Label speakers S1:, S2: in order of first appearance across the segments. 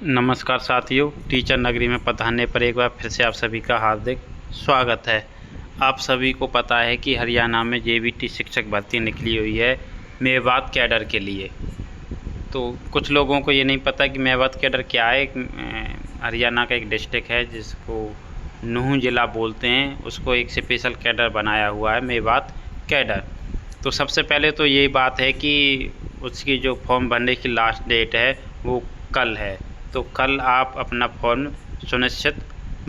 S1: नमस्कार साथियों, टीचर नगरी में पधारने पर एक बार फिर से आप सभी का हार्दिक स्वागत है। आप सभी को पता है कि हरियाणा में जेबीटी शिक्षक भर्ती निकली हुई है मेवात कैडर के लिए। तो कुछ लोगों को ये नहीं पता कि मेवात कैडर क्या है। हरियाणा का एक डिस्ट्रिक्ट है जिसको नूंह ज़िला बोलते हैं, उसको एक स्पेशल कैडर बनाया हुआ है मेवात कैडर। तो सबसे पहले तो ये बात है कि उसकी जो फॉर्म भरने की लास्ट डेट है वो कल है। तो कल आप अपना फॉर्म सुनिश्चित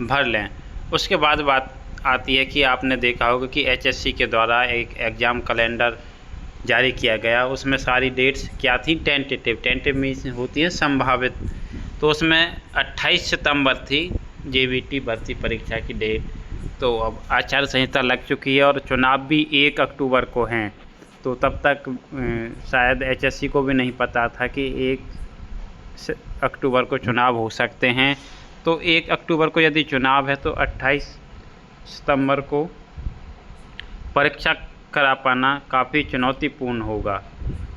S1: भर लें। उसके बाद बात आती है कि आपने देखा होगा कि एचएससी के द्वारा एक एग्ज़ाम कैलेंडर जारी किया गया। उसमें सारी डेट्स क्या थी, टेंटेटिव मीन्स होती है संभावित। तो उसमें 28 सितंबर थी जेबीटी भर्ती परीक्षा की डेट। तो अब आचार संहिता लग चुकी है और चुनाव भी 1 अक्टूबर को हैं। तो तब तक शायद एचएससी को भी नहीं पता था कि 1 अक्टूबर को चुनाव हो सकते हैं। तो 1 अक्टूबर को यदि चुनाव है तो 28 सितंबर को परीक्षा करा पाना काफ़ी चुनौतीपूर्ण होगा।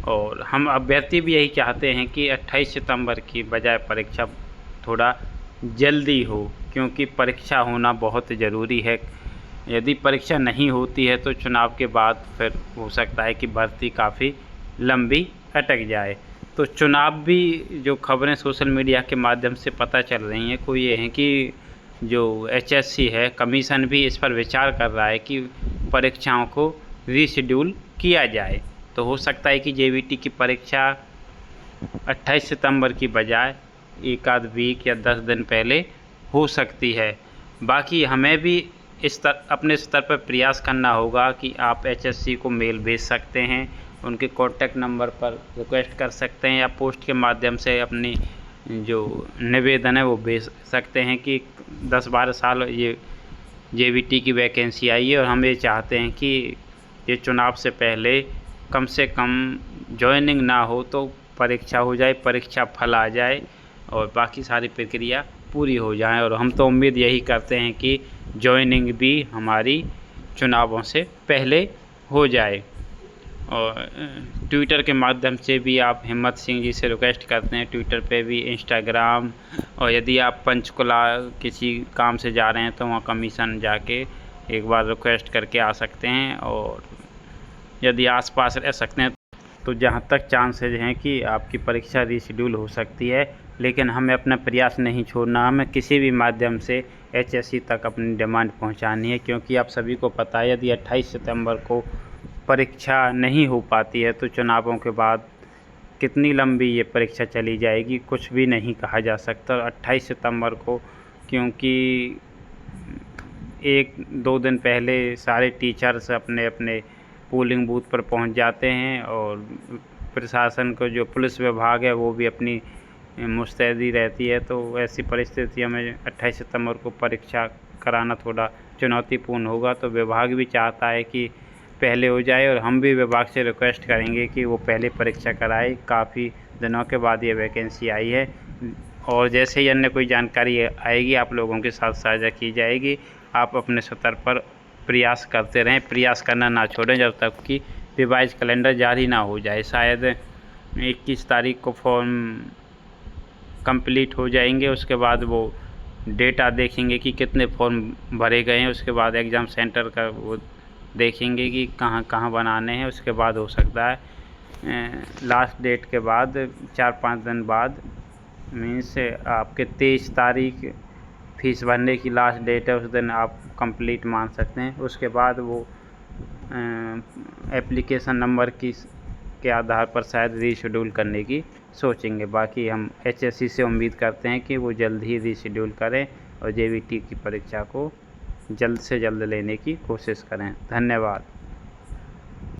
S1: और हम अभ्यर्थी भी यही चाहते हैं कि 28 सितंबर की बजाय परीक्षा थोड़ा जल्दी हो, क्योंकि परीक्षा होना बहुत ज़रूरी है। यदि परीक्षा नहीं होती है तो चुनाव के बाद फिर हो सकता है कि भर्ती काफ़ी लंबी अटक जाए। तो चुनाव भी जो खबरें सोशल मीडिया के माध्यम से पता चल रही हैं, कोई ये है कि जो एचएससी है कमीशन भी इस पर विचार कर रहा है कि परीक्षाओं को रीशेड्यूल किया जाए। तो हो सकता है कि जेबीटी की परीक्षा 28 सितंबर की बजाय एक आध वीक या 10 दिन पहले हो सकती है। बाकी हमें भी अपने स्तर पर प्रयास करना होगा कि आप एचएससी को मेल भेज सकते हैं, उनके कॉन्टैक्ट नंबर पर रिक्वेस्ट कर सकते हैं या पोस्ट के माध्यम से अपनी जो निवेदन है वो भेज सकते हैं कि 10-12 साल ये जेबीटी की वैकेंसी आई है और हम ये चाहते हैं कि ये चुनाव से पहले कम से कम जॉइनिंग ना हो तो परीक्षा हो जाए, परीक्षा फल आ जाए और बाकी सारी प्रक्रिया पूरी हो जाए। और हम तो उम्मीद यही करते हैं कि जॉइनिंग भी हमारी चुनावों से पहले हो जाए। और ट्विटर के माध्यम से भी आप हिम्मत सिंह जी से रिक्वेस्ट करते हैं, ट्विटर पे भी, इंस्टाग्राम। और यदि आप पंचकुला किसी काम से जा रहे हैं तो वहाँ कमीशन जाके एक बार रिक्वेस्ट करके आ सकते हैं। और यदि आसपास रह सकते हैं तो जहाँ तक चांसेज हैं कि आपकी परीक्षा रीशेड्यूल हो सकती है, लेकिन हमें अपना प्रयास नहीं छोड़ना। हमें किसी भी माध्यम से एचएससी तक अपनी डिमांड पहुँचानी है, क्योंकि आप सभी को पता है यदि 28 सितंबर को परीक्षा नहीं हो पाती है तो चुनावों के बाद कितनी लंबी ये परीक्षा चली जाएगी, कुछ भी नहीं कहा जा सकता। 28 सितंबर को, क्योंकि 1-2 दिन पहले सारे टीचर्स अपने अपने पोलिंग बूथ पर पहुंच जाते हैं और प्रशासन को जो पुलिस विभाग है वो भी अपनी मुस्तैदी रहती है। तो ऐसी परिस्थितियों में 28 सितंबर को परीक्षा कराना थोड़ा चुनौतीपूर्ण होगा। तो विभाग भी चाहता है कि पहले हो जाए और हम भी विभाग से रिक्वेस्ट करेंगे कि वो पहले परीक्षा कराए। काफ़ी दिनों के बाद ये वैकेंसी आई है और जैसे ही अन्य कोई जानकारी आएगी आप लोगों के साथ साझा की जाएगी। आप अपने स्तर पर प्रयास करते रहें, प्रयास करना ना छोड़ें जब तक कि रिवाइज कैलेंडर जारी ना हो जाए। शायद 21 तारीख को फॉर्म कंप्लीट हो जाएंगे, उसके बाद वो डेटा देखेंगे कि कितने फॉर्म भरे गए हैं, उसके बाद एग्ज़ाम सेंटर का वो देखेंगे कि कहाँ कहाँ बनाने हैं। उसके बाद हो सकता है लास्ट डेट के बाद 4-5 दिन बाद, मीन्स आपके 23 तारीख फीस भरने की लास्ट डेट है, उस दिन आप कंप्लीट मान सकते हैं। उसके बाद वो एप्लीकेशन नंबर के आधार पर शायद रीशेड्यूल करने की सोचेंगे। बाकी हम एचएससी से उम्मीद करते हैं कि वो जल्द ही रीशेड्यूल करें और जेबीटी की परीक्षा को जल्द से जल्द लेने की कोशिश करें। धन्यवाद।